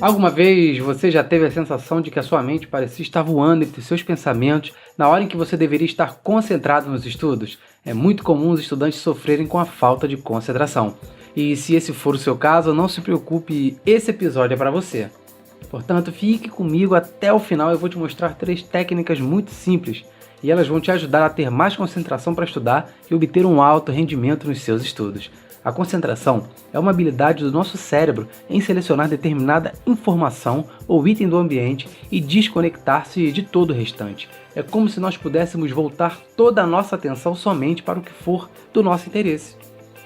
Alguma vez você já teve a sensação de que a sua mente parecia estar voando entre seus pensamentos na hora em que você deveria estar concentrado nos estudos? É muito comum os estudantes sofrerem com a falta de concentração. E se esse for o seu caso, não se preocupe, esse episódio é para você. Portanto, fique comigo até o final, eu vou te mostrar 3 técnicas muito simples e elas vão te ajudar a ter mais concentração para estudar e obter um alto rendimento nos seus estudos. A concentração é uma habilidade do nosso cérebro em selecionar determinada informação ou item do ambiente e desconectar-se de todo o restante. É como se nós pudéssemos voltar toda a nossa atenção somente para o que for do nosso interesse.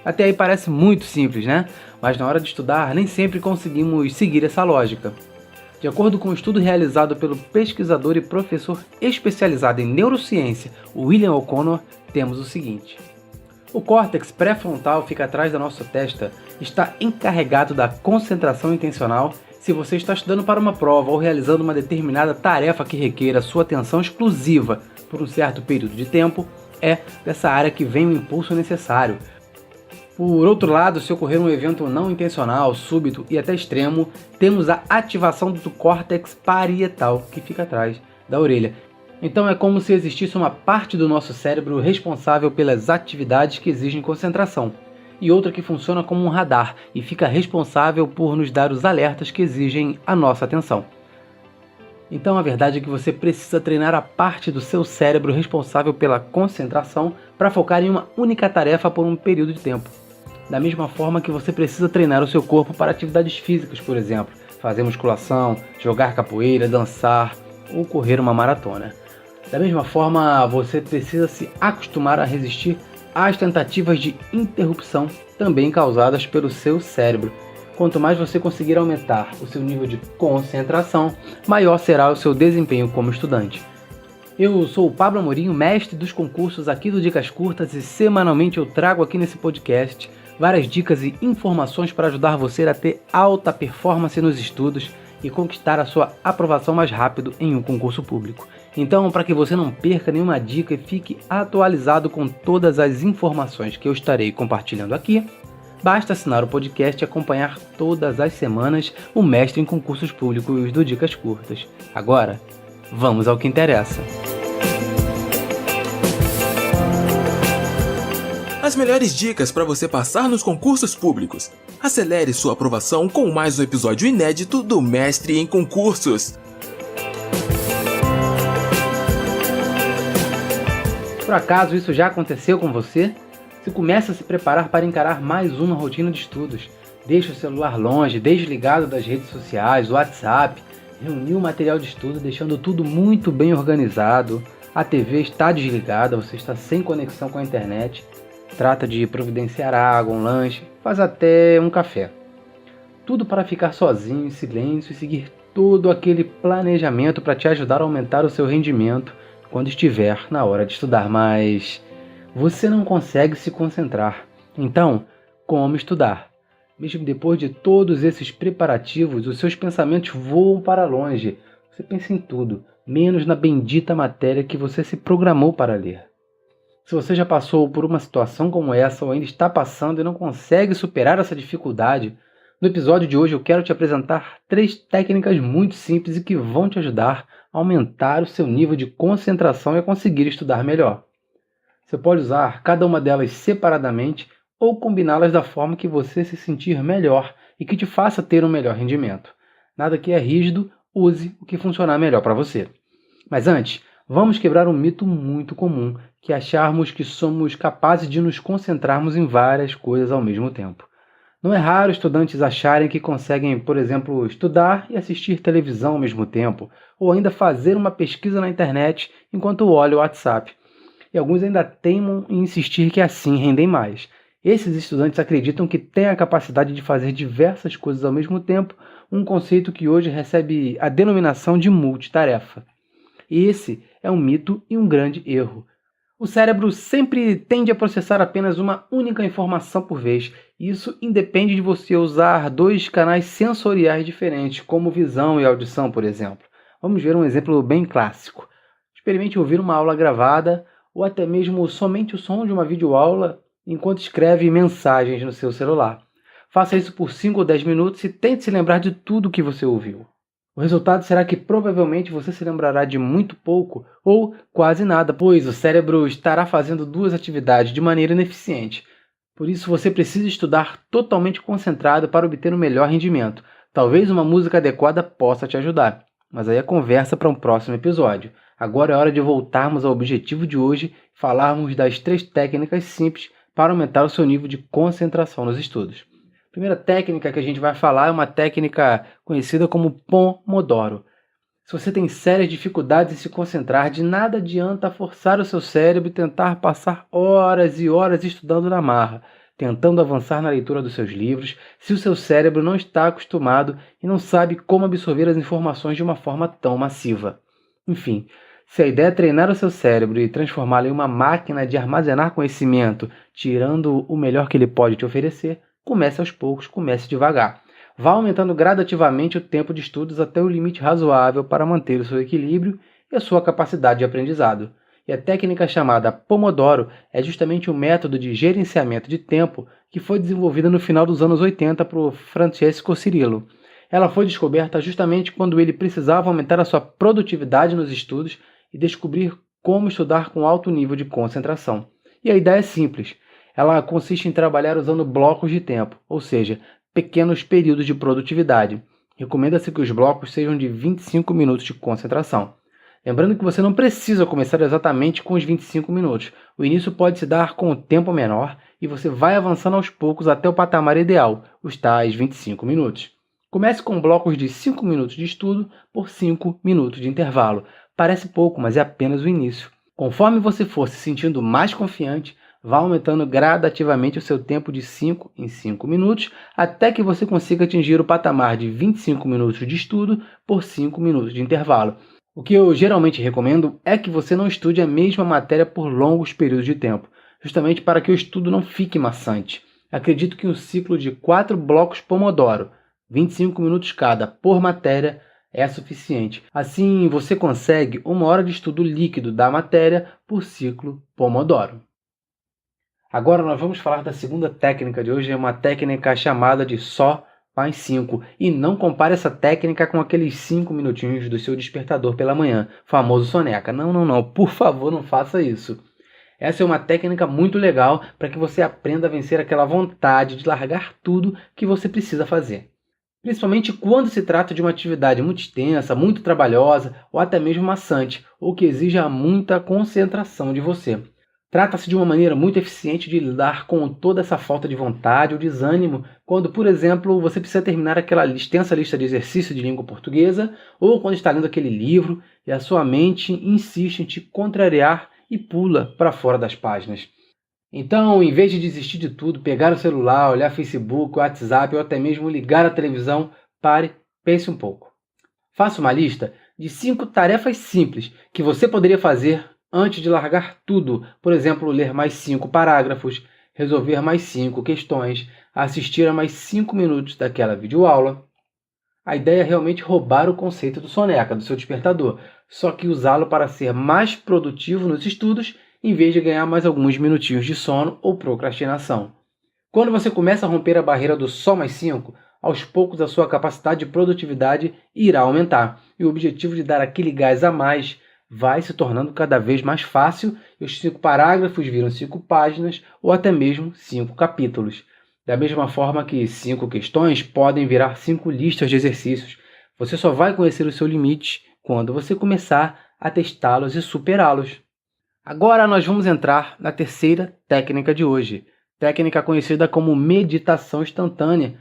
Até aí parece muito simples, né? Mas na hora de estudar nem sempre conseguimos seguir essa lógica. De acordo com um estudo realizado pelo pesquisador e professor especializado em neurociência, William O'Connor, temos o seguinte. O córtex pré-frontal fica atrás da nossa testa, está encarregado da concentração intencional se você está estudando para uma prova ou realizando uma determinada tarefa que requeira sua atenção exclusiva por um certo período de tempo, é dessa área que vem o impulso necessário. Por outro lado, se ocorrer um evento não intencional, súbito e até extremo, temos a ativação do córtex parietal, que fica atrás da orelha. Então é como se existisse uma parte do nosso cérebro responsável pelas atividades que exigem concentração, e outra que funciona como um radar e fica responsável por nos dar os alertas que exigem a nossa atenção. Então a verdade é que você precisa treinar a parte do seu cérebro responsável pela concentração para focar em uma única tarefa por um período de tempo. Da mesma forma que você precisa treinar o seu corpo para atividades físicas, por exemplo, fazer musculação, jogar capoeira, dançar ou correr uma maratona. Da mesma forma, você precisa se acostumar a resistir às tentativas de interrupção também causadas pelo seu cérebro. Quanto mais você conseguir aumentar o seu nível de concentração, maior será o seu desempenho como estudante. Eu sou o Pablo Amorim, mestre dos concursos aqui do Dicas Curtas, e semanalmente eu trago aqui nesse podcast várias dicas e informações para ajudar você a ter alta performance nos estudos e conquistar a sua aprovação mais rápido em um concurso público. Então, para que você não perca nenhuma dica e fique atualizado com todas as informações que eu estarei compartilhando aqui, basta assinar o podcast e acompanhar todas as semanas o mestre em concursos públicos do Dicas Curtas. Agora, vamos ao que interessa. As melhores dicas para você passar nos concursos públicos. Acelere sua aprovação com mais um episódio inédito do Mestre em Concursos. Por acaso isso já aconteceu com você? Você começa a se preparar para encarar mais uma rotina de estudos. Deixa o celular longe, desligado das redes sociais, WhatsApp, reuniu o material de estudo, deixando tudo muito bem organizado. A TV está desligada, você está sem conexão com a internet. Trata de providenciar água, um lanche, faz até um café. Tudo para ficar sozinho, em silêncio e seguir todo aquele planejamento para te ajudar a aumentar o seu rendimento quando estiver na hora de estudar. Mas você não consegue se concentrar. Então, como estudar? Mesmo depois de todos esses preparativos, os seus pensamentos voam para longe. Você pensa em tudo, menos na bendita matéria que você se programou para ler. Se você já passou por uma situação como essa ou ainda está passando e não consegue superar essa dificuldade, no episódio de hoje eu quero te apresentar 3 técnicas muito simples e que vão te ajudar a aumentar o seu nível de concentração e a conseguir estudar melhor. Você pode usar cada uma delas separadamente ou combiná-las da forma que você se sentir melhor e que te faça ter um melhor rendimento. Nada que é rígido, use o que funcionar melhor para você. Mas antes, vamos quebrar um mito muito comum, que é acharmos que somos capazes de nos concentrarmos em várias coisas ao mesmo tempo. Não é raro estudantes acharem que conseguem, por exemplo, estudar e assistir televisão ao mesmo tempo, ou ainda fazer uma pesquisa na internet enquanto olham o WhatsApp. E alguns ainda teimam em insistir que assim rendem mais. Esses estudantes acreditam que têm a capacidade de fazer diversas coisas ao mesmo tempo, um conceito que hoje recebe a denominação de multitarefa. Esse é um mito e um grande erro. O cérebro sempre tende a processar apenas uma única informação por vez. Isso independe de você usar 2 canais sensoriais diferentes, como visão e audição, por exemplo. Vamos ver um exemplo bem clássico. Experimente ouvir uma aula gravada ou até mesmo somente o som de uma videoaula enquanto escreve mensagens no seu celular. Faça isso por 5 ou 10 minutos e tente se lembrar de tudo que você ouviu. O resultado será que provavelmente você se lembrará de muito pouco ou quase nada, pois o cérebro estará fazendo duas atividades de maneira ineficiente. Por isso você precisa estudar totalmente concentrado para obter um melhor rendimento. Talvez uma música adequada possa te ajudar, mas aí é conversa para um próximo episódio. Agora é hora de voltarmos ao objetivo de hoje e falarmos das 3 técnicas simples para aumentar o seu nível de concentração nos estudos. A primeira técnica que a gente vai falar é uma técnica conhecida como Pomodoro. Se você tem sérias dificuldades em se concentrar, de nada adianta forçar o seu cérebro e tentar passar horas e horas estudando na marra, tentando avançar na leitura dos seus livros, se o seu cérebro não está acostumado e não sabe como absorver as informações de uma forma tão massiva. Enfim, se a ideia é treinar o seu cérebro e transformá-lo em uma máquina de armazenar conhecimento, tirando o melhor que ele pode te oferecer, comece aos poucos, comece devagar. Vá aumentando gradativamente o tempo de estudos até o limite razoável para manter o seu equilíbrio e a sua capacidade de aprendizado. E a técnica chamada Pomodoro é justamente um método de gerenciamento de tempo que foi desenvolvida no final dos anos 80 por Francesco Cirillo. Ela foi descoberta justamente quando ele precisava aumentar a sua produtividade nos estudos e descobrir como estudar com alto nível de concentração. E a ideia é simples. Ela consiste em trabalhar usando blocos de tempo, ou seja, pequenos períodos de produtividade. Recomenda-se que os blocos sejam de 25 minutos de concentração. Lembrando que você não precisa começar exatamente com os 25 minutos. O início pode se dar com o tempo menor e você vai avançando aos poucos até o patamar ideal, os tais 25 minutos. Comece com blocos de 5 minutos de estudo por 5 minutos de intervalo. Parece pouco, mas é apenas o início. Conforme você for se sentindo mais confiante, vá aumentando gradativamente o seu tempo de 5 em 5 minutos, até que você consiga atingir o patamar de 25 minutos de estudo por 5 minutos de intervalo. O que eu geralmente recomendo é que você não estude a mesma matéria por longos períodos de tempo, justamente para que o estudo não fique maçante. Acredito que um ciclo de 4 blocos Pomodoro, 25 minutos cada por matéria, é suficiente. Assim, você consegue 1 hora de estudo líquido da matéria por ciclo Pomodoro. Agora nós vamos falar da segunda técnica de hoje, é uma técnica chamada de só mais 5. E não compare essa técnica com aqueles 5 minutinhos do seu despertador pela manhã, famoso soneca. Não, por favor, não faça isso. Essa é uma técnica muito legal para que você aprenda a vencer aquela vontade de largar tudo que você precisa fazer. Principalmente quando se trata de uma atividade muito extensa, muito trabalhosa ou até mesmo maçante, ou que exija muita concentração de você. Trata-se de uma maneira muito eficiente de lidar com toda essa falta de vontade ou desânimo quando, por exemplo, você precisa terminar aquela extensa lista de exercícios de língua portuguesa ou quando está lendo aquele livro e a sua mente insiste em te contrariar e pula para fora das páginas. Então, em vez de desistir de tudo, pegar o celular, olhar Facebook, WhatsApp ou até mesmo ligar a televisão, pare, pense um pouco. Faça uma lista de 5 tarefas simples que você poderia fazer antes de largar tudo. Por exemplo, ler mais 5 parágrafos, resolver mais 5 questões, assistir a mais 5 minutos daquela videoaula. A ideia é realmente roubar o conceito do soneca, do seu despertador, só que usá-lo para ser mais produtivo nos estudos em vez de ganhar mais alguns minutinhos de sono ou procrastinação. Quando você começa a romper a barreira do só mais 5, aos poucos a sua capacidade de produtividade irá aumentar e o objetivo de dar aquele gás a mais vai se tornando cada vez mais fácil e os 5 parágrafos viram 5 páginas ou até mesmo 5 capítulos. Da mesma forma que 5 questões podem virar 5 listas de exercícios. Você só vai conhecer o seu limite quando você começar a testá-los e superá-los. Agora nós vamos entrar na terceira técnica de hoje, técnica conhecida como meditação instantânea.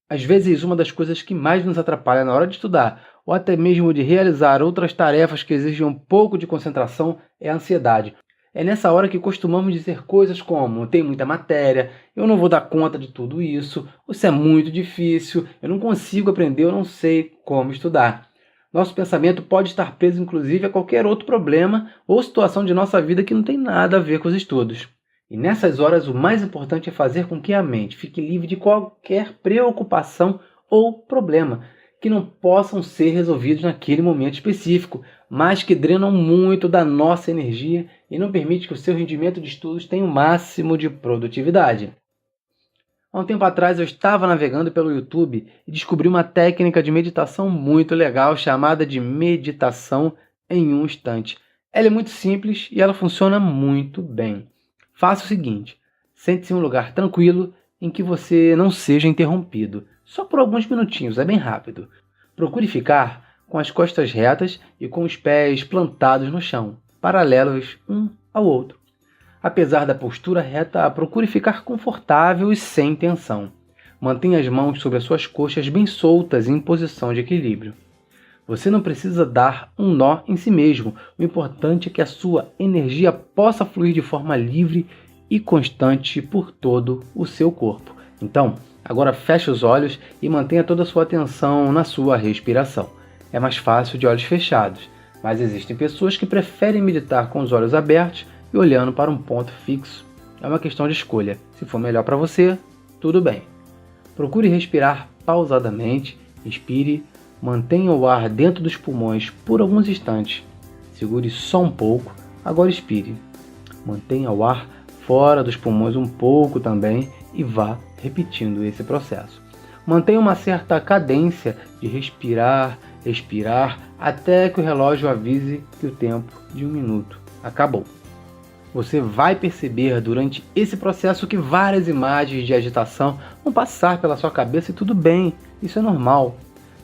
Às vezes uma das coisas que mais nos atrapalha na hora de estudar, ou até mesmo de realizar outras tarefas que exigem um pouco de concentração, é a ansiedade. É nessa hora que costumamos dizer coisas como: tem muita matéria, eu não vou dar conta de tudo isso, isso é muito difícil, eu não consigo aprender, eu não sei como estudar. Nosso pensamento pode estar preso inclusive a qualquer outro problema ou situação de nossa vida que não tem nada a ver com os estudos. E nessas horas o mais importante é fazer com que a mente fique livre de qualquer preocupação ou problema que não possam ser resolvidos naquele momento específico, mas que drenam muito da nossa energia e não permite que o seu rendimento de estudos tenha o máximo de produtividade. Há um tempo atrás eu estava navegando pelo YouTube e descobri uma técnica de meditação muito legal chamada de meditação em um instante. Ela é muito simples e ela funciona muito bem. Faça o seguinte: sente-se em um lugar tranquilo em que você não seja interrompido. Só por alguns minutinhos, é bem rápido. Procure ficar com as costas retas e com os pés plantados no chão, paralelos um ao outro. Apesar da postura reta, procure ficar confortável e sem tensão. Mantenha as mãos sobre as suas coxas bem soltas em posição de equilíbrio. Você não precisa dar um nó em si mesmo. O importante é que a sua energia possa fluir de forma livre e constante por todo o seu corpo. Então, agora feche os olhos e mantenha toda a sua atenção na sua respiração. É mais fácil de olhos fechados, mas existem pessoas que preferem meditar com os olhos abertos e olhando para um ponto fixo. É uma questão de escolha. Se for melhor para você, tudo bem. Procure respirar pausadamente. Inspire, mantenha o ar dentro dos pulmões por alguns instantes. Segure só um pouco. Agora expire. Mantenha o ar fora dos pulmões um pouco também e vá repetindo esse processo. Mantenha uma certa cadência de respirar, expirar, até que o relógio avise que o tempo de 1 minuto acabou. Você vai perceber durante esse processo que várias imagens de agitação vão passar pela sua cabeça e tudo bem, isso é normal.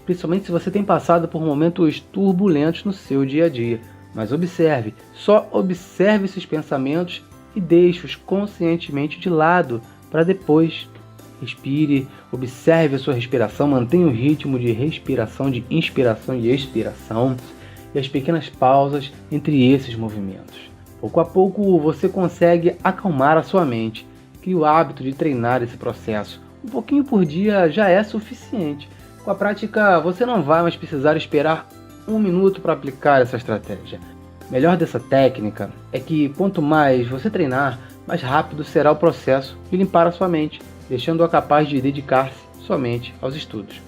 Principalmente se você tem passado por momentos turbulentos no seu dia a dia. Mas observe, só observe esses pensamentos e deixe-os conscientemente de lado para depois. Respire, observe a sua respiração, mantenha o ritmo de respiração, de inspiração e expiração e as pequenas pausas entre esses movimentos. Pouco a pouco você consegue acalmar a sua mente. Crie o hábito de treinar esse processo. Um pouquinho por dia já é suficiente. Com a prática, você não vai mais precisar esperar 1 minuto para aplicar essa estratégia. O melhor dessa técnica é que quanto mais você treinar, mais rápido será o processo de limpar a sua mente, deixando-a capaz de dedicar-se somente aos estudos.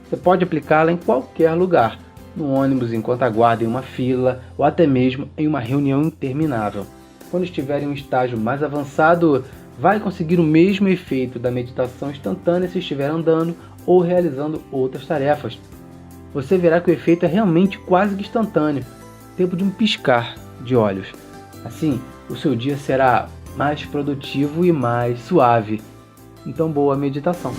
Você pode aplicá-la em qualquer lugar, no ônibus enquanto aguarda em uma fila ou até mesmo em uma reunião interminável. Quando estiver em um estágio mais avançado, vai conseguir o mesmo efeito da meditação instantânea se estiver andando ou realizando outras tarefas. Você verá que o efeito é realmente quase que instantâneo, tempo de um piscar de olhos. Assim, o seu dia será mais produtivo e mais suave. Então, boa meditação!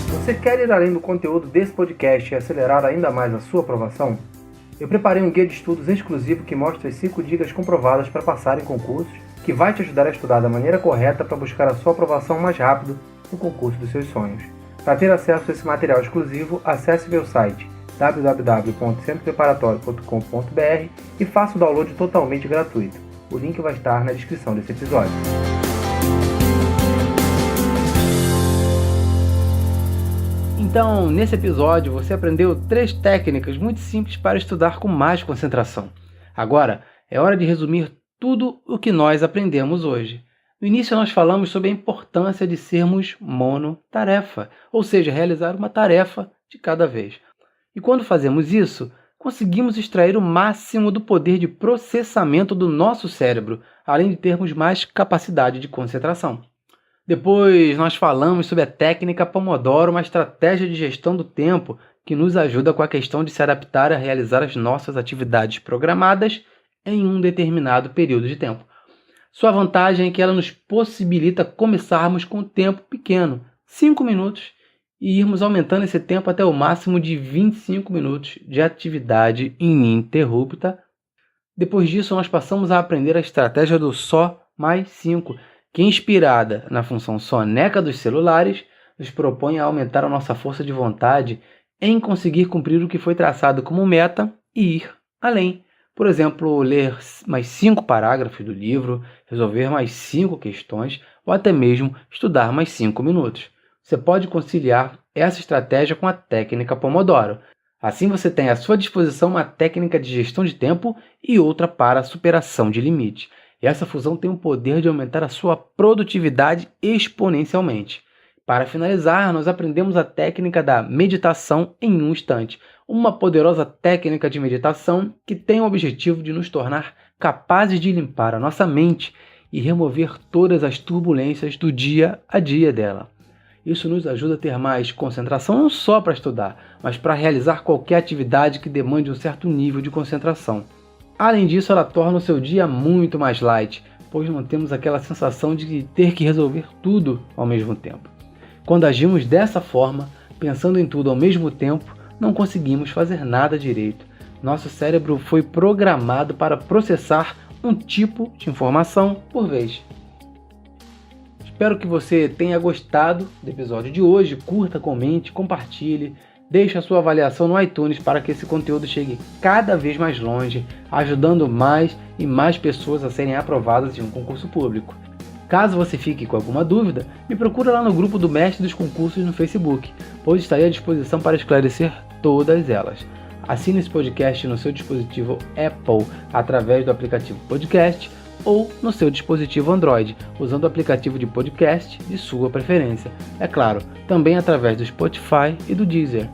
Você quer ir além do conteúdo desse podcast e acelerar ainda mais a sua aprovação? Eu preparei um guia de estudos exclusivo que mostra as 5 dicas comprovadas para passar em concursos, que vai te ajudar a estudar da maneira correta para buscar a sua aprovação mais rápido no concurso dos seus sonhos. Para ter acesso a esse material exclusivo, acesse meu site www.centropreparatório.com.br e faça o download totalmente gratuito. O link vai estar na descrição desse episódio. Então, nesse episódio, você aprendeu 3 técnicas muito simples para estudar com mais concentração. Agora, é hora de resumir tudo o que nós aprendemos hoje. No início, nós falamos sobre a importância de sermos monotarefa, ou seja, realizar uma tarefa de cada vez. E quando fazemos isso, conseguimos extrair o máximo do poder de processamento do nosso cérebro, além de termos mais capacidade de concentração. Depois nós falamos sobre a técnica Pomodoro, uma estratégia de gestão do tempo que nos ajuda com a questão de se adaptar a realizar as nossas atividades programadas em um determinado período de tempo. Sua vantagem é que ela nos possibilita começarmos com um tempo pequeno, 5 minutos, e irmos aumentando esse tempo até o máximo de 25 minutos de atividade ininterrupta. Depois disso, nós passamos a aprender a estratégia do só mais 5, que, inspirada na função soneca dos celulares, nos propõe a aumentar a nossa força de vontade em conseguir cumprir o que foi traçado como meta e ir além. Por exemplo, ler mais 5 parágrafos do livro, resolver mais 5 questões ou até mesmo estudar mais 5 minutos. Você pode conciliar essa estratégia com a técnica Pomodoro. Assim você tem à sua disposição uma técnica de gestão de tempo e outra para a superação de limite. E essa fusão tem o poder de aumentar a sua produtividade exponencialmente. Para finalizar, nós aprendemos a técnica da meditação em um instante, uma poderosa técnica de meditação que tem o objetivo de nos tornar capazes de limpar a nossa mente e remover todas as turbulências do dia a dia dela. Isso nos ajuda a ter mais concentração não só para estudar, mas para realizar qualquer atividade que demande um certo nível de concentração. Além disso, ela torna o seu dia muito mais light, pois não temos aquela sensação de ter que resolver tudo ao mesmo tempo. Quando agimos dessa forma, pensando em tudo ao mesmo tempo, não conseguimos fazer nada direito. Nosso cérebro foi programado para processar um tipo de informação por vez. Espero que você tenha gostado do episódio de hoje. Curta, comente, compartilhe. Deixe a sua avaliação no iTunes para que esse conteúdo chegue cada vez mais longe, ajudando mais e mais pessoas a serem aprovadas em um concurso público. Caso você fique com alguma dúvida, me procura lá no grupo do Mestre dos Concursos no Facebook, pois estarei à disposição para esclarecer todas elas. Assine esse podcast no seu dispositivo Apple através do aplicativo Podcast ou no seu dispositivo Android, usando o aplicativo de podcast de sua preferência. É claro, também através do Spotify e do Deezer.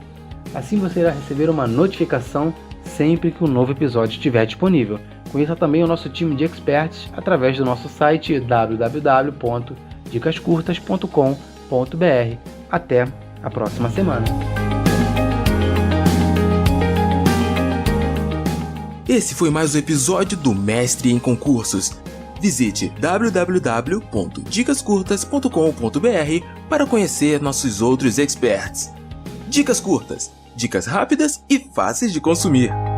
Assim você irá receber uma notificação sempre que um novo episódio estiver disponível. Conheça também o nosso time de experts através do nosso site www.dicascurtas.com.br. Até a próxima semana. Esse foi mais um episódio do Mestre em Concursos. Visite www.dicascurtas.com.br para conhecer nossos outros experts. Dicas curtas, dicas rápidas e fáceis de consumir.